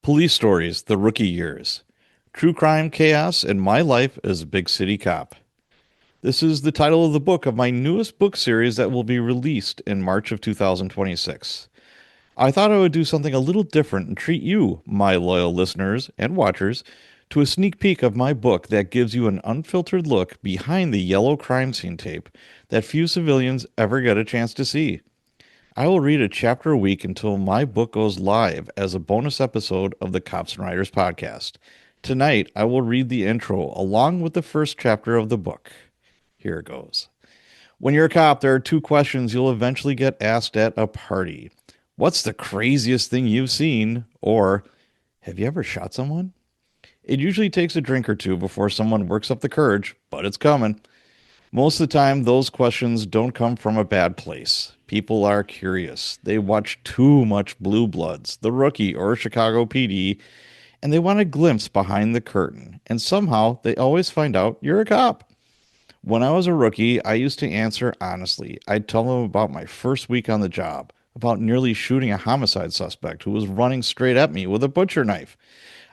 Police Stories, The Rookie Years. True Crime Chaos and My Life as a Big City Cop. This is the title of the book of my newest book series that will be released in March of 2026. I thought I would do something a little different and treat you, my loyal listeners and watchers, to a sneak peek of my book that gives you an unfiltered look behind the yellow crime scene tape that few civilians ever get a chance to see. I will read a chapter a week until my book goes live as a bonus episode of the Cops and Writers podcast. Tonight, I will read the intro along with the first chapter of the book. Here it goes. When you're a cop, there are two questions you'll eventually get asked at a party. What's the craziest thing you've seen? Or, have you ever shot someone? It usually takes a drink or two before someone works up the courage, but it's coming. Most of the time, those questions don't come from a bad place. People are curious. They watch too much Blue Bloods, The Rookie, or Chicago PD, and they want a glimpse behind the curtain. And somehow, they always find out you're a cop. When I was a rookie, I used to answer honestly. I'd tell them about my first week on the job, about nearly shooting a homicide suspect who was running straight at me with a butcher knife.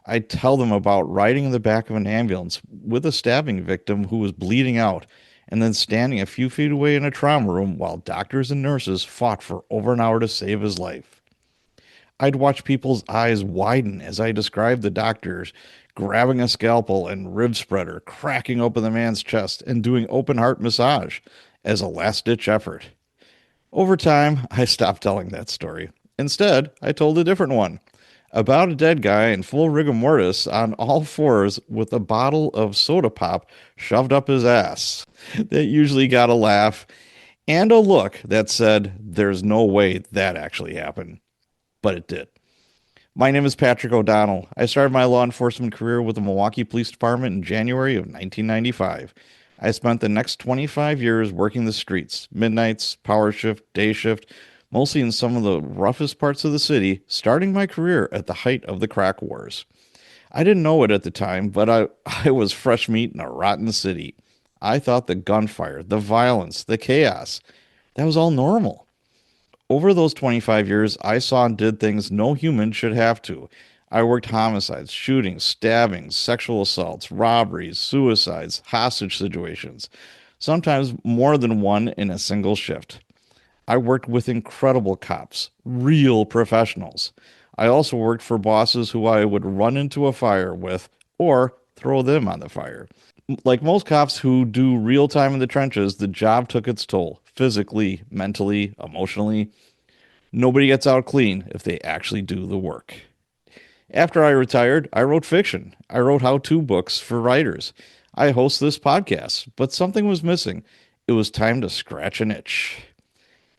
I'd tell them about riding in the back of an ambulance with a stabbing victim who was bleeding out, and then standing a few feet away in a trauma room while doctors and nurses fought for over an hour to save his life. I'd watch people's eyes widen as I described the doctors grabbing a scalpel and rib spreader, cracking open the man's chest, and doing open heart massage as a last ditch effort. Over time, I stopped telling that story. Instead, I told a different one about a dead guy in full rigor mortis on all fours with a bottle of soda pop shoved up his ass. That usually got a laugh and a look that said, there's no way that actually happened. But it did. My name is Patrick O'Donnell. I started my law enforcement career with the Milwaukee Police Department in January of 1995. I spent the next 25 years working the streets, midnights, power shift, day shift, mostly in some of the roughest parts of the city, starting my career at the height of the crack wars. I didn't know it at the time, but I was fresh meat in a rotten city. I thought the gunfire, the violence, the chaos, that was all normal. Over those 25 years, I saw and did things no human should have to. I worked homicides, shootings, stabbings, sexual assaults, robberies, suicides, hostage situations, sometimes more than one in a single shift. I worked with incredible cops, real professionals. I also worked for bosses who I would run into a fire with or throw them on the fire. Like most cops who do real time in the trenches, the job took its toll physically, mentally, emotionally. Nobody gets out clean if they actually do the work. After I retired, I wrote fiction. I wrote how-to books for writers. I host this podcast, but something was missing. It was time to scratch an itch.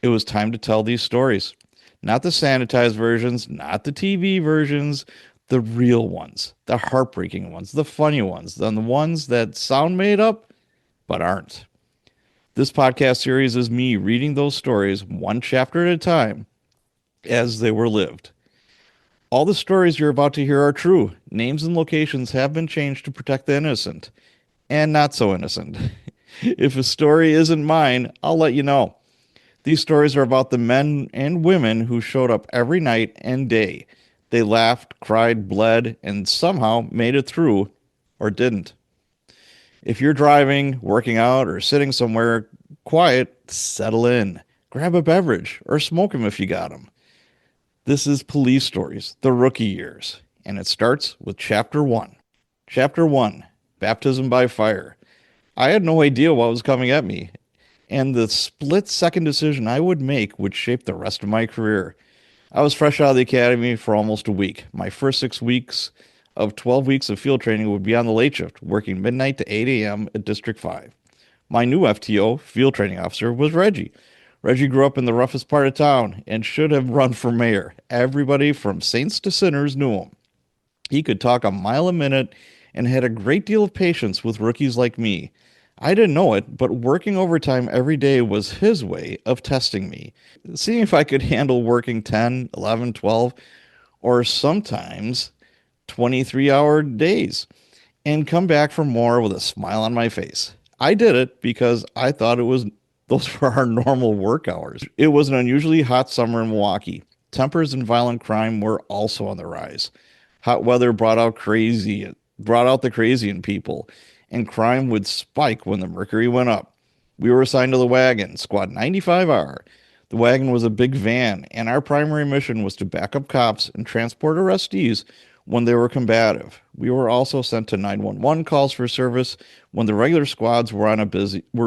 It was time to tell these stories. Not the sanitized versions, not the TV versions, the real ones, the heartbreaking ones, the funny ones, the ones that sound made up but aren't. This podcast series is me reading those stories one chapter at a time as they were lived. All the stories you're about to hear are true. Names and locations have been changed to protect the innocent and not so innocent. If a story isn't mine, I'll let you know. These stories are about the men and women who showed up every night and day. They laughed, cried, bled, and somehow made it through, or didn't. If you're driving, working out, or sitting somewhere quiet, settle in. Grab a beverage, or smoke them if you got them. This is Police Stories, The Rookie Years, and it starts with Chapter 1. Chapter 1, Baptism by Fire. I had no idea what was coming at me, and the split-second decision I would make would shape the rest of my career. I was fresh out of the academy for almost a week. My first 6 weeks of 12 weeks of field training would be on the late shift, working midnight to 8 a.m. at District 5. My new FTO, field training officer, was Reggie. Reggie grew up in the roughest part of town and should have run for mayor. Everybody from saints to sinners knew him. He could talk a mile a minute and had a great deal of patience with rookies like me. I didn't know it, but working overtime every day was his way of testing me, seeing if I could handle working 10, 11, 12, or sometimes 23-hour days, and come back for more with a smile on my face. I did it because I thought those were our normal work hours. It was an unusually hot summer in Milwaukee. Tempers and violent crime were also on the rise. Hot weather brought out the crazy in people, and crime would spike when the mercury went up. We were assigned to the wagon, Squad 95R. The wagon was a big van, and our primary mission was to back up cops and transport arrestees when they were combative. We were also sent to 911 calls for service when the regular squads were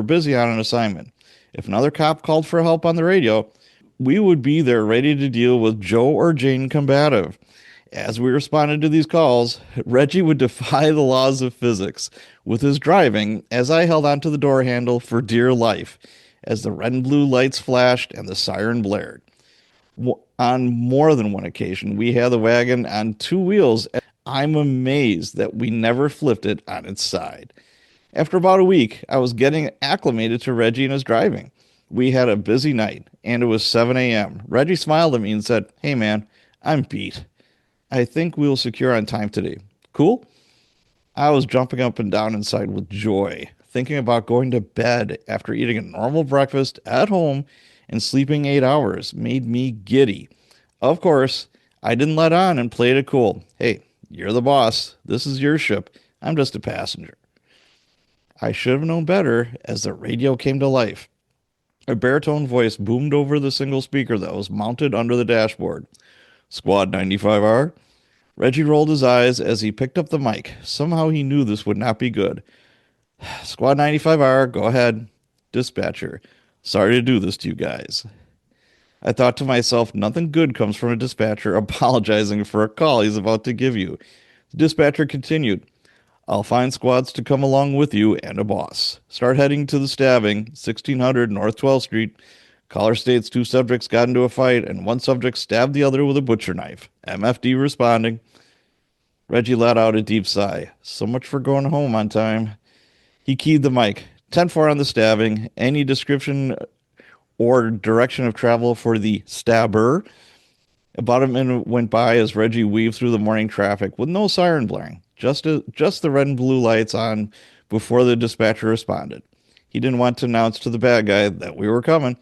busy on an assignment. If another cop called for help on the radio, we would be there ready to deal with Joe or Jane combative. As we responded to these calls, Reggie would defy the laws of physics with his driving as I held onto the door handle for dear life as the red and blue lights flashed and the siren blared. On more than one occasion, we had the wagon on two wheels. I'm amazed that we never flipped it on its side. After about a week, I was getting acclimated to Reggie and his driving. We had a busy night, and it was 7 a.m. Reggie smiled at me and said, "Hey man, I'm beat. I think we'll secure on time today. Cool?" I was jumping up and down inside with joy, thinking about going to bed after eating a normal breakfast at home and sleeping 8 hours made me giddy. Of course, I didn't let on and played it cool. Hey, you're the boss. This is your ship. I'm just a passenger. I should have known better as the radio came to life. A baritone voice boomed over the single speaker that was mounted under the dashboard. Squad 95R. Reggie rolled his eyes as he picked up the mic. Somehow he knew this would not be good. Squad 95R, go ahead. Dispatcher. Sorry to do this to you guys. I thought to myself, nothing good comes from a dispatcher apologizing for a call he's about to give you. The dispatcher continued. I'll find squads to come along with you and a boss. Start heading to the stabbing, 1600 North 12th Street. Caller states 2 subjects got into a fight and 1 subject stabbed the other with a butcher knife. MFD responding. Reggie let out a deep sigh. So much for going home on time. He keyed the mic. 10-4 on the stabbing. Any description or direction of travel for the stabber? About a minute went by as Reggie weaved through the morning traffic with no siren blaring. Just the red and blue lights on before the dispatcher responded. He didn't want to announce to the bad guy that we were coming.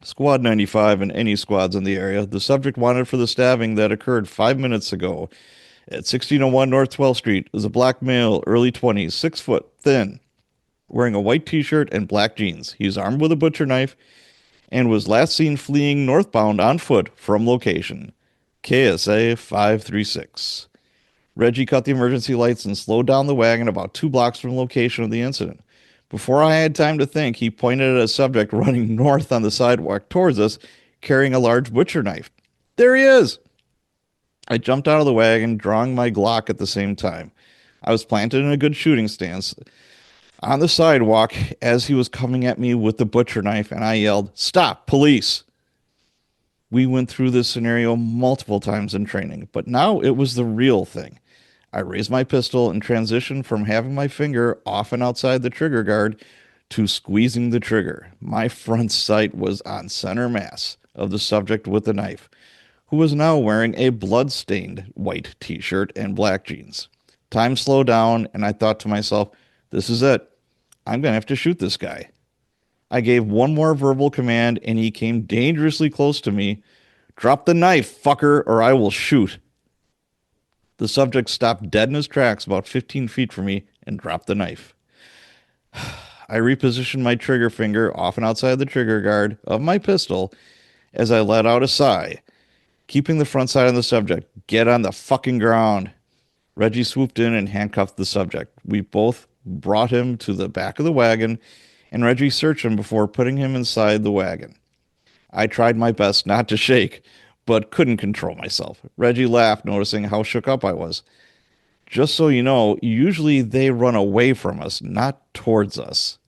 Squad 95 and any squads in the area. The subject wanted for the stabbing that occurred 5 minutes ago at 1601 North 12th Street is a black male, early 20s, 6 foot, thin, wearing a white t-shirt and black jeans. He's armed with a butcher knife and was last seen fleeing northbound on foot from location. KSA 536. Reggie cut the emergency lights and slowed down the wagon about 2 blocks from the location of the incident. Before I had time to think, he pointed at a subject running north on the sidewalk towards us, carrying a large butcher knife. There he is! I jumped out of the wagon, drawing my Glock at the same time. I was planted in a good shooting stance on the sidewalk as he was coming at me with the butcher knife, and I yelled, "Stop, police!" We went through this scenario multiple times in training, but now it was the real thing. I raised my pistol and transitioned from having my finger off and outside the trigger guard to squeezing the trigger. My front sight was on center mass of the subject with the knife, who was now wearing a blood-stained white t-shirt and black jeans. Time slowed down, and I thought to myself, this is it. I'm going to have to shoot this guy. I gave one more verbal command, and he came dangerously close to me. Drop the knife, fucker, or I will shoot. The subject stopped dead in his tracks about 15 feet from me and dropped the knife. I repositioned my trigger finger off and outside the trigger guard of my pistol as I let out a sigh, keeping the front side on the subject. Get on the fucking ground. Reggie swooped in and handcuffed the subject. We both brought him to the back of the wagon, and Reggie searched him before putting him inside the wagon. I tried my best not to shake, but couldn't control myself. Reggie laughed, noticing how shook up I was. Just so you know, usually they run away from us, not towards us.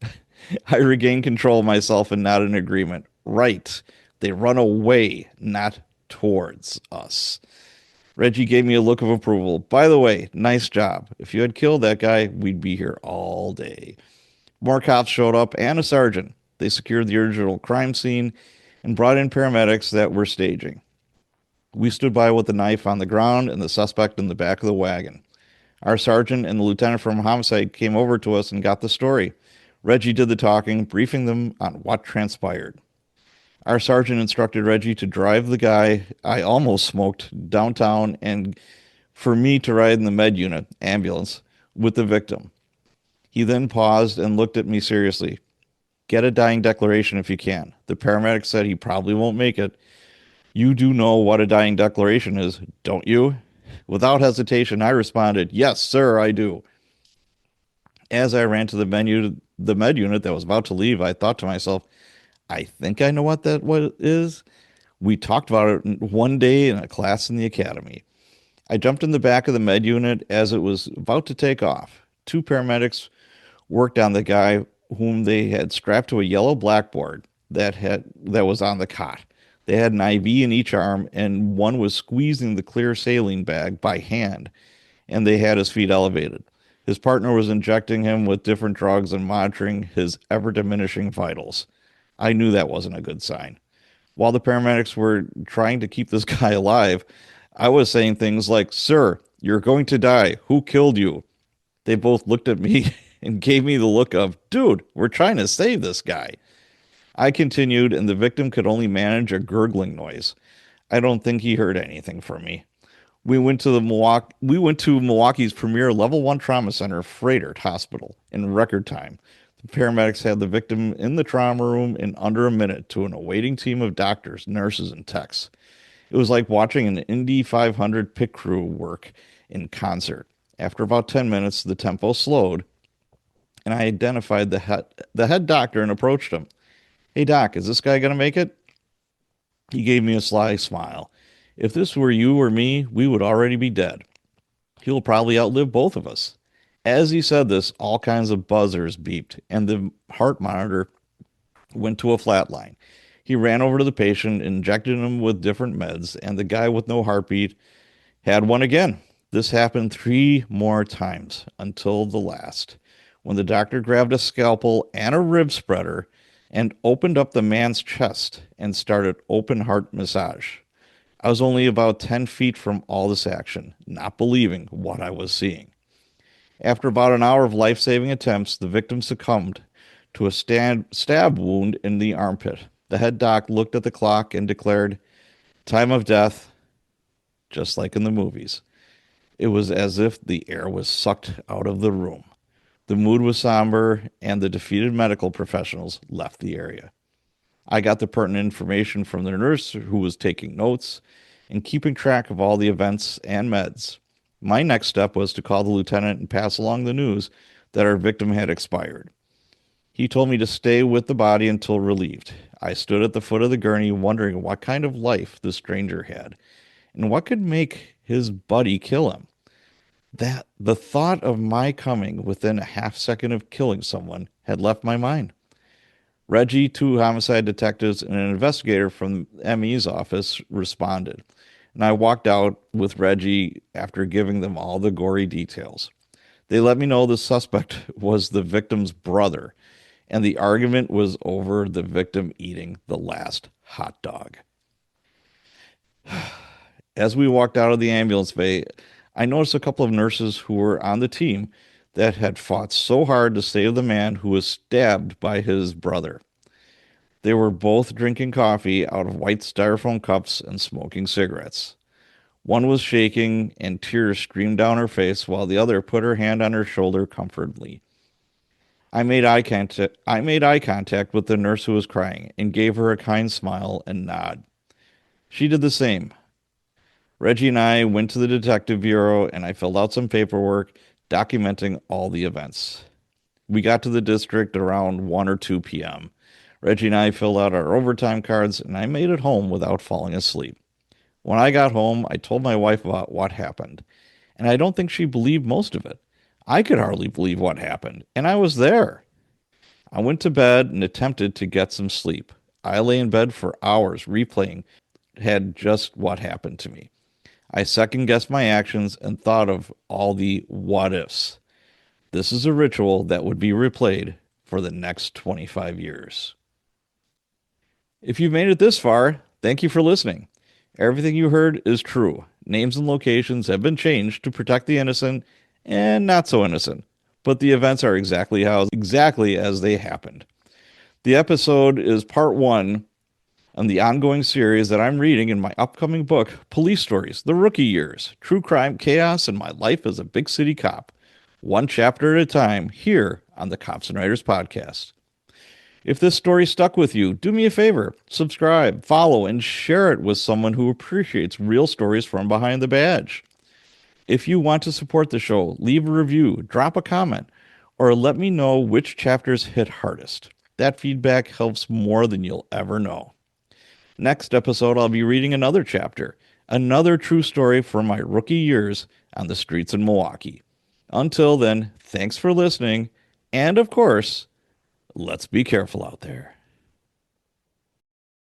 I regained control of myself and nodded in agreement. Right. They run away, not towards us. Reggie gave me a look of approval. By the way, nice job. If you had killed that guy, we'd be here all day. More cops showed up and a sergeant. They secured the original crime scene and brought in paramedics that were staging. We stood by with the knife on the ground and the suspect in the back of the wagon. Our sergeant and the lieutenant from homicide came over to us and got the story. Reggie did the talking, briefing them on what transpired. Our sergeant instructed Reggie to drive the guy I almost smoked downtown and for me to ride in the med unit ambulance with the victim. He then paused and looked at me seriously. Get a dying declaration if you can. The paramedic said he probably won't make it. You do know what a dying declaration is, don't you? Without hesitation, I responded, yes, sir, I do. As I ran to the med unit that was about to leave, I thought to myself, I think I know what that is. We talked about it one day in a class in the academy. I jumped in the back of the med unit as it was about to take off. Two paramedics worked on the guy whom they had strapped to a yellow blackboard that was on the cot. They had an IV in each arm, and one was squeezing the clear saline bag by hand, and they had his feet elevated. His partner was injecting him with different drugs and monitoring his ever diminishing vitals. I knew that wasn't a good sign. While the paramedics were trying to keep this guy alive, I was saying things like, Sir, you're going to die. Who killed you? They both looked at me and gave me the look of, Dude, we're trying to save this guy. I continued, and the victim could only manage a gurgling noise. I don't think he heard anything from me. We went to Milwaukee's premier level 1 trauma center, Freighter Hospital, in record time. The paramedics had the victim in the trauma room in under a minute to an awaiting team of doctors, nurses, and techs. It was like watching an Indy 500 pit crew work in concert. After about 10 minutes, the tempo slowed, and I identified the head doctor and approached him. Hey, doc, is this guy going to make it? He gave me a sly smile. If this were you or me, we would already be dead. He'll probably outlive both of us. As he said this, all kinds of buzzers beeped, and the heart monitor went to a flat line. He ran over to the patient, injected him with different meds, and the guy with no heartbeat had one again. This happened 3 more times until the last, when the doctor grabbed a scalpel and a rib spreader and opened up the man's chest and started open heart massage. I was only about 10 feet from all this action, not believing what I was seeing. After about an hour of life-saving attempts, the victim succumbed to a stab wound in the armpit. The head doc looked at the clock and declared, time of death, just like in the movies. It was as if the air was sucked out of the room. The mood was somber, and the defeated medical professionals left the area. I got the pertinent information from the nurse who was taking notes and keeping track of all the events and meds. My next step was to call the lieutenant and pass along the news that our victim had expired. He told me to stay with the body until relieved. I stood at the foot of the gurney wondering what kind of life the stranger had and what could make his buddy kill him. That the thought of my coming within a half second of killing someone had left my mind. Reggie, 2 homicide detectives, and an investigator from ME's office responded, and I walked out with Reggie after giving them all the gory details. They let me know the suspect was the victim's brother, and the argument was over the victim eating the last hot dog. As we walked out of the ambulance bay, I noticed a couple of nurses who were on the team that had fought so hard to save the man who was stabbed by his brother. They were both drinking coffee out of white styrofoam cups and smoking cigarettes. One was shaking and tears streamed down her face while the other put her hand on her shoulder comfortably. I made eye contact with the nurse who was crying and gave her a kind smile and nod. She did the same. Reggie and I went to the detective bureau and I filled out some paperwork documenting all the events. We got to the district around 1 or 2 p.m. Reggie and I filled out our overtime cards and I made it home without falling asleep. When I got home, I told my wife about what happened, and I don't think she believed most of it. I could hardly believe what happened, and I was there. I went to bed and attempted to get some sleep. I lay in bed for hours replaying had just what happened to me. I second-guessed my actions and thought of all the what-ifs. This is a ritual that would be replayed for the next 25 years. If you've made it this far, thank you for listening. Everything you heard is true. Names and locations have been changed to protect the innocent and not so innocent, but the events are exactly as they happened. The episode is part 1 on the ongoing series that I'm reading in my upcoming book, Police Stories, The Rookie Years, True Crime, Chaos, and My Life as a Big City Cop. One chapter at a time, here on the Cops and Writers Podcast. If this story stuck with you, do me a favor, subscribe, follow, and share it with someone who appreciates real stories from behind the badge. If you want to support the show, leave a review, drop a comment, or let me know which chapters hit hardest. That feedback helps more than you'll ever know. Next episode, I'll be reading another chapter, another true story from my rookie years on the streets in Milwaukee. Until then, thanks for listening, and of course, let's be careful out there.